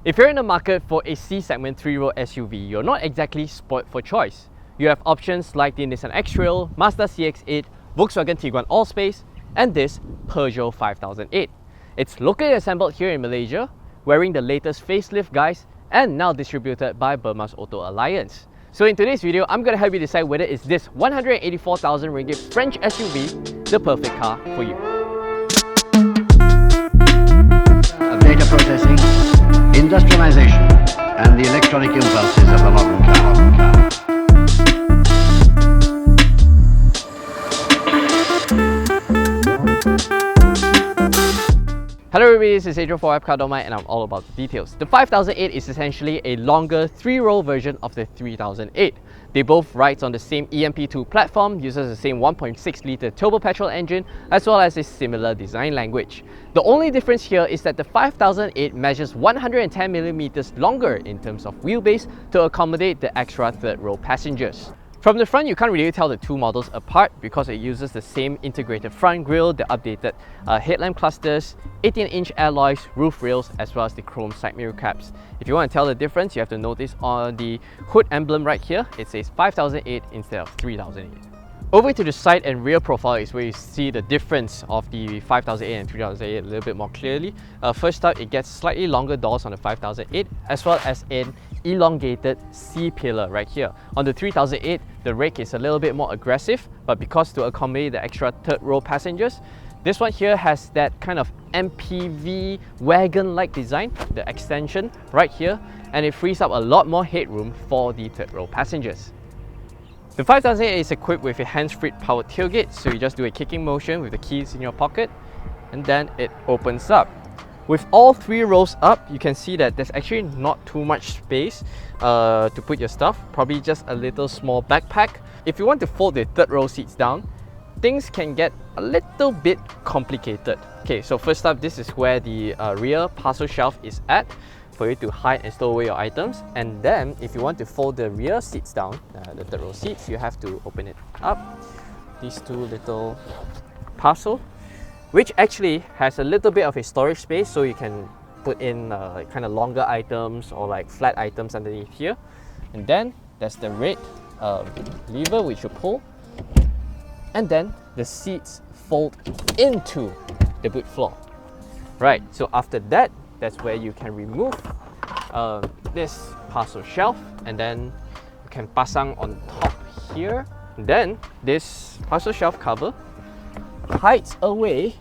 If you're in the market for a C-segment 3-row SUV, you're not exactly spoiled for choice. You have options like the Nissan X-Trail, Mazda CX-8, Volkswagen Tiguan Allspace, and this Peugeot 5008. It's locally assembled here in Malaysia, wearing the latest facelift guise, and now distributed by Burma's Auto Alliance. So in today's video, I'm going to help you decide whether is this 184,000 ringgit French SUV the perfect car for you. Data processing, industrialization, and the electronic impulses of the modern car. Hello everybody, this is Adrian for WapCar.my and I'm all about the details. The 5008 is essentially a longer 3-row version of the 3008. They both ride on the same EMP2 platform, uses the same 1.6 litre turbo petrol engine, as well as a similar design language. The only difference here is that the 5008 measures 110mm longer in terms of wheelbase to accommodate the extra third-row passengers. From the front, you can't really tell the two models apart because it uses the same integrated front grille, the updated headlamp clusters, 18-inch alloys, roof rails, as well as the chrome side mirror caps. If you want to tell the difference, you have to notice on the hood emblem right here, it says 5008 instead of 3008. Over to the side and rear profile is where you see the difference of the 5008 and 3008 a little bit more clearly. First up, it gets slightly longer doors on the 5008, as well as an elongated C-pillar right here. On the 3008, the rake is a little bit more aggressive, but because to accommodate the extra third row passengers, this one here has that kind of MPV wagon-like design, the extension right here, and it frees up a lot more headroom for the third row passengers. The 5008 is equipped with a hands-free powered tailgate, so you just do a kicking motion with the keys in your pocket, and then it opens up. With all 3 rows up, you can see that there's actually not too much space to put your stuff, probably just a little small backpack. If you want to fold the third row seats down, things can get a little bit complicated. Okay, so first up, this is where the rear parcel shelf is at, for you to hide and store away your items. And then if you want to fold the rear seats down, the third row seats, you have to open it up. These two little parcel, which actually has a little bit of a storage space, so you can put in kind of longer items or like flat items underneath here. And then there's the red lever which you pull, and then the seats fold into the boot floor. Right, so after that, that's where you can remove this parcel shelf, and then you can pasang on top here. And then this parcel shelf cover hides away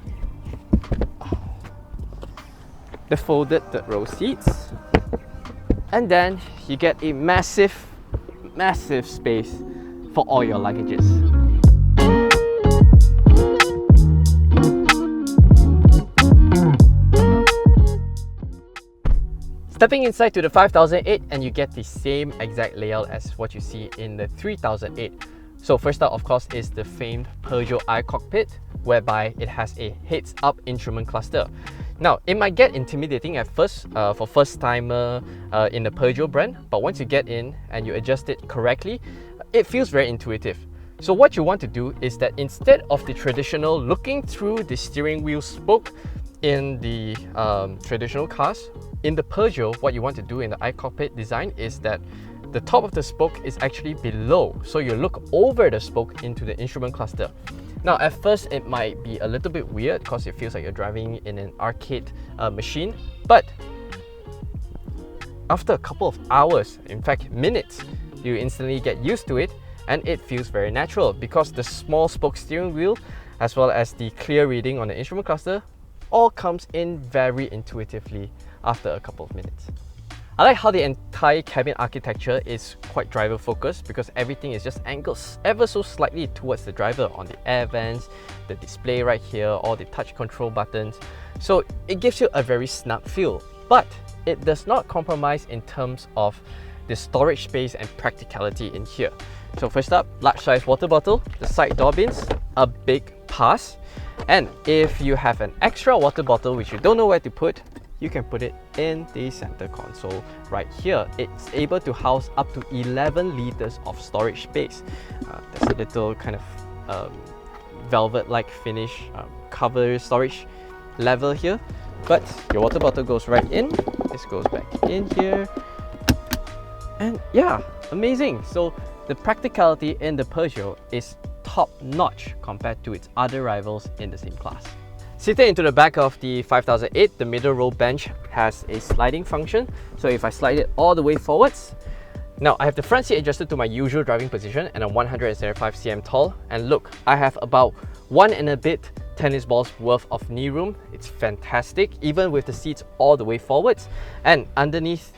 the folded third row seats, and then you get a massive space for all your luggages. Stepping inside to the 5008, and you get the same exact layout as what you see in the 3008. So first up, of course, is the famed Peugeot iCockpit, whereby it has a heads-up instrument cluster. Now, it might get intimidating at first for first-timer in the Peugeot brand, but once you get in and you adjust it correctly, it feels very intuitive. So what you want to do is that instead of the traditional looking through the steering wheel spoke in the traditional cars, in the Peugeot, what you want to do in the iCockpit design is that the top of the spoke is actually below, so you look over the spoke into the instrument cluster. Now, at first, it might be a little bit weird because it feels like you're driving in an arcade machine, but after a couple of hours, in fact minutes, you instantly get used to it, and it feels very natural because the small spoke steering wheel, as well as the clear reading on the instrument cluster, all comes in very intuitively after a couple of minutes. I like how the entire cabin architecture is quite driver focused because everything is just angled ever so slightly towards the driver on the air vents, the display right here, all the touch control buttons. So it gives you a very snug feel, but it does not compromise in terms of the storage space and practicality in here. So first up, large size water bottle, the side door bins, a big pass. And if you have an extra water bottle which you don't know where to put, you can put it in the center console right here. It's able to house up to 11 liters of storage space. There's a little kind of velvet-like finish cover storage level here. But your water bottle goes right in, this goes back in here, and yeah, amazing. So the practicality in the Peugeot is top-notch compared to its other rivals in the same class. Seated into the back of the 5008, the middle row bench has a sliding function. So if I slide it all the way forwards, now I have the front seat adjusted to my usual driving position, and I'm 175 cm tall. And look, I have about 1 and a bit tennis balls worth of knee room. It's fantastic, even with the seats all the way forwards. And underneath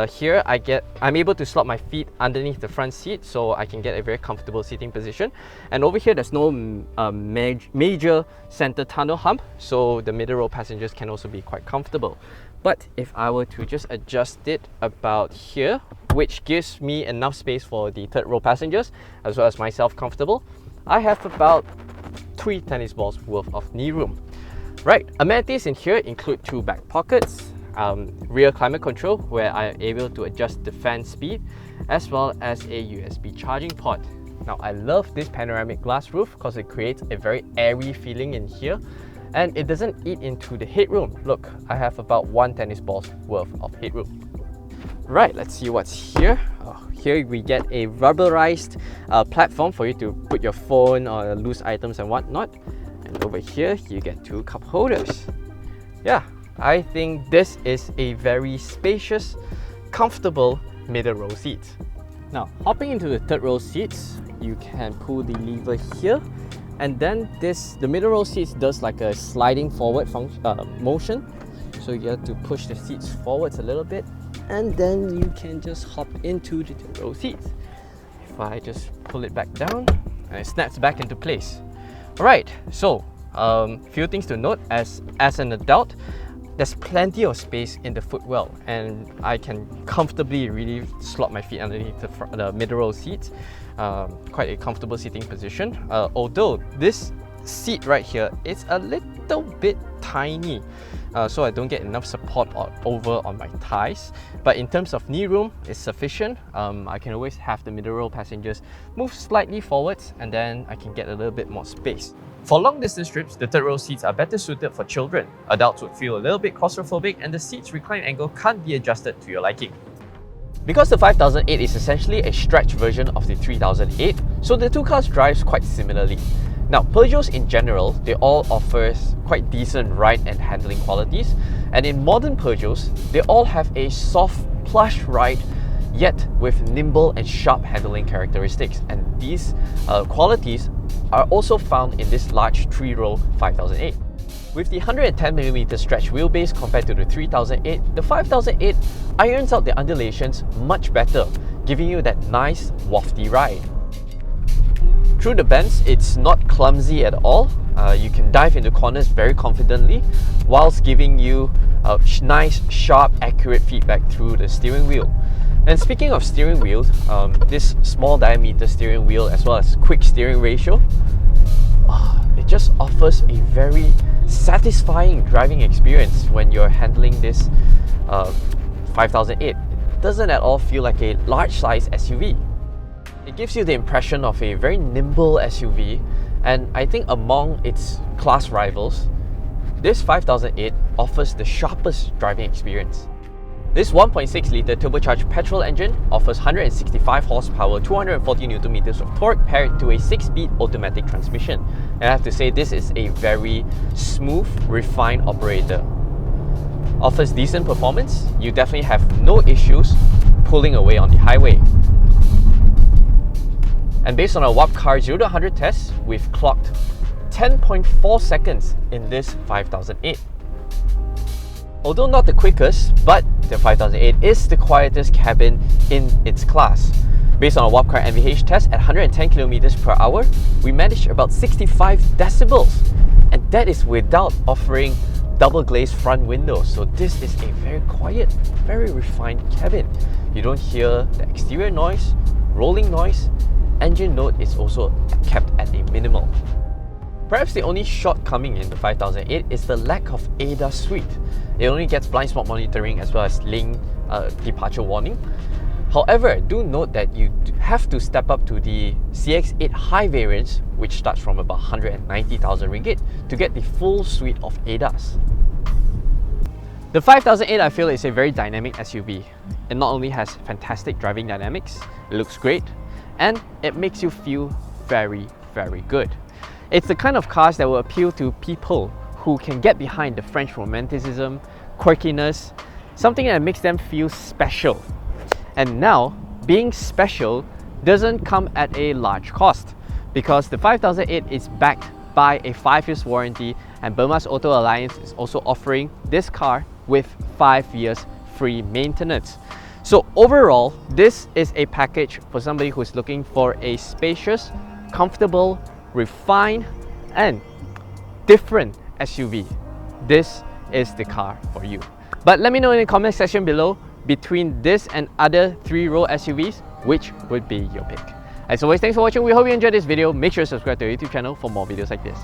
here, I'm able to slot my feet underneath the front seat, so I can get a very comfortable seating position. And over here, there's no major center tunnel hump, so the middle row passengers can also be quite comfortable. But if I were to just adjust it about here, which gives me enough space for the third row passengers as well as myself comfortable, I have about 3 tennis balls worth of knee room. Right, amenities in here include 2 back pockets, rear climate control where I am able to adjust the fan speed, as well as a USB charging port. Now I love this panoramic glass roof because it creates a very airy feeling in here, and it doesn't eat into the headroom. Look, I have about 1 tennis ball's worth of headroom. Right, let's see what's here. Here we get a rubberized platform for you to put your phone or loose items and whatnot. And over here, you get 2 cup holders. Yeah, I think this is a very spacious, comfortable middle row seat. Now, hopping into the third row seats, you can pull the lever here, and then the middle row seats does like a sliding forward motion. So you have to push the seats forwards a little bit, and then you can just hop into the third row seats. If I just pull it back down, and it snaps back into place. Alright, so few things to note. As an adult, there's plenty of space in the footwell, and I can comfortably really slot my feet underneath the middle row seats. Quite a comfortable seating position. Although this seat right here is a little bit tiny, so I don't get enough support over on my thighs. But in terms of knee room, it's sufficient. I can always have the middle row passengers move slightly forwards, and then I can get a little bit more space. For long distance trips, the third row seats are better suited for children. Adults would feel a little bit claustrophobic, and the seat's recline angle can't be adjusted to your liking. Because the 5008 is essentially a stretch version of the 3008, so the two cars drive quite similarly. Now, Peugeots in general, they all offer quite decent ride and handling qualities, and in modern Peugeots, they all have a soft, plush ride, yet with nimble and sharp handling characteristics, and these qualities are also found in this large 3-row 5008. With the 110mm stretch wheelbase compared to the 3008, the 5008 irons out the undulations much better, giving you that nice, wafty ride. Through the bends, it's not clumsy at all. You can dive into corners very confidently, whilst giving you nice, sharp, accurate feedback through the steering wheel. And speaking of steering wheels, this small diameter steering wheel as well as quick steering ratio, it just offers a very satisfying driving experience when you're handling this 5008. It doesn't at all feel like a large size SUV. It gives you the impression of a very nimble SUV, and I think among its class rivals, this 5008 offers the sharpest driving experience. This 1.6 litre turbocharged petrol engine offers 165 horsepower, 240 Nm of torque paired to a 6-speed automatic transmission. And I have to say, this is a very smooth, refined operator. Offers decent performance. You definitely have no issues pulling away on the highway. And based on our WapCar 0 to 100 test, we've clocked 10.4 seconds in this 5008. Although not the quickest, but the 5008 is the quietest cabin in its class. Based on our WapCar NVH test at 110 km per hour, we managed about 65 decibels, and that is without offering double glazed front windows. So this is a very quiet, very refined cabin. You don't hear the exterior noise, rolling noise. Engine note is also kept at a minimal. Perhaps the only shortcoming in the 5008 is the lack of ADAS suite. It only gets blind spot monitoring as well as lane departure warning. However, do note that you have to step up to the CX-8 high variants, which starts from about 190,000 ringgit, to get the full suite of ADAS. The 5008 I feel is a very dynamic SUV. It not only has fantastic driving dynamics, it looks great, and it makes you feel very, very good. It's the kind of cars that will appeal to people who can get behind the French romanticism, quirkiness, something that makes them feel special. And now, being special doesn't come at a large cost, because the 5008 is backed by a 5-year warranty, and Burma's Auto Alliance is also offering this car with 5 years free maintenance. So overall, this is a package for somebody who's looking for a spacious, comfortable, refined, and different SUV. This is the car for you. But let me know in the comment section below, between this and other 3-row SUVs, which would be your pick. As always, thanks for watching. We hope you enjoyed this video. Make sure to subscribe to our YouTube channel for more videos like this.